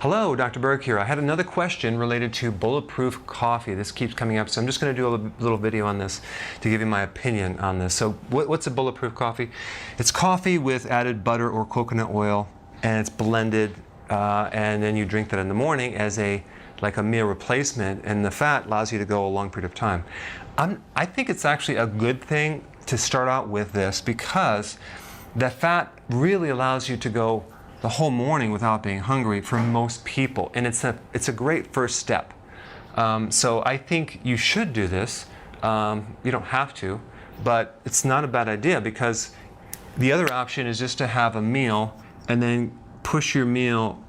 Hello, Dr. Berg here. I had another question related to Bulletproof coffee. This keeps coming up, so I'm just going to do a little video on this to give you my opinion on this. So what's a Bulletproof coffee? It's coffee with added butter or coconut oil, and it's blended, and then you drink that in the morning as like a meal replacement, and the fat allows you to go a long period of time. I think it's actually a good thing to start out with this because the fat really allows you to go the whole morning without being hungry for most people, and it's a great first step. So I think you should do this. You don't have to, but it's not a bad idea because the other option is just to have a meal and then push your meal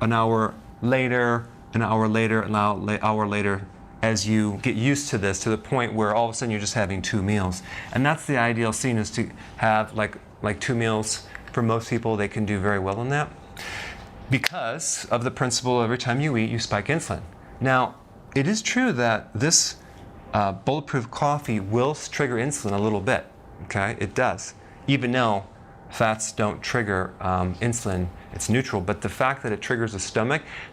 an hour later, an hour later, an hour later, as you get used to this, to the point where all of a sudden you're just having 2 meals. And that's the ideal scene, is to have like 2 meals. For most people, they can do very well on that because of the principle every time you eat, you spike insulin. Now, it is true that this Bulletproof coffee will trigger insulin a little bit, okay? It does, even though fats don't trigger insulin, it's neutral. But the fact that it triggers the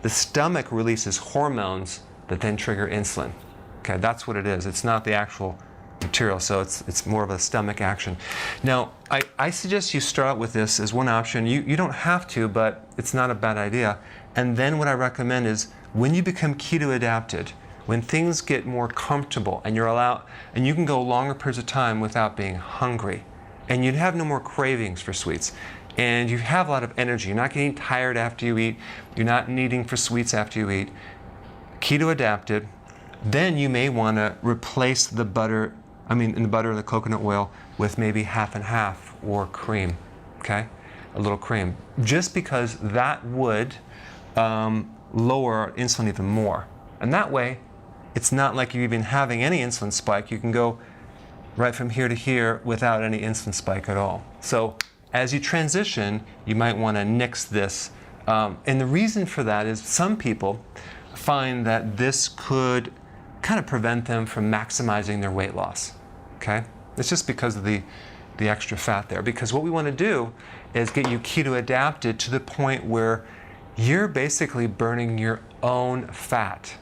stomach releases hormones that then trigger insulin. Okay, that's what it is. It's not the actual material, so it's more of a stomach action. Now, I suggest you start out with this as one option. You don't have to, but it's not a bad idea. And then what I recommend is when you become keto adapted, when things get more comfortable and you can go longer periods of time without being hungry, and you have no more cravings for sweets, and you have a lot of energy, you're not getting tired after you eat, you're not needing for sweets after you eat, keto adapted, then you may want to replace the butter, the butter and the coconut oil with maybe half and half or cream, okay? A little cream, just because that would lower insulin even more. And that way, it's not like you're even having any insulin spike. You can go right from here to here without any insulin spike at all. So as you transition, you might want to nix this. And the reason for that is some people find that this could kind of prevent them from maximizing their weight loss, okay? It's just because of the extra fat there. Because what we want to do is get you keto adapted to the point where you're basically burning your own fat,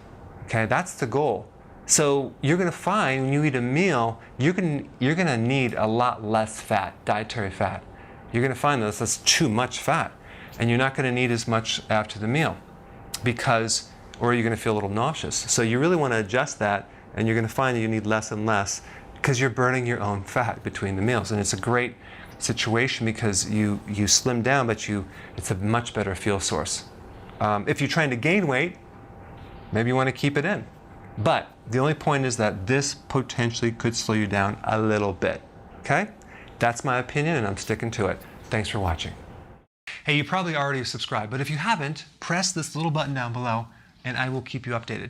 okay? That's the goal. So you're going to find when you eat a meal, you're going to need a lot less fat, dietary fat. You're going to find that's too much fat, and you're not going to need as much after the meal, or you're going to feel a little nauseous. So you really want to adjust that, and you're going to find that you need less and less because you're burning your own fat between the meals. And it's a great situation because you slim down, but it's a much better fuel source. If you're trying to gain weight, maybe you want to keep it in. But the only point is that this potentially could slow you down a little bit, okay? That's my opinion, and I'm sticking to it. Thanks for watching. Hey, you probably already subscribed, but if you haven't, press this little button down below, and I will keep you updated.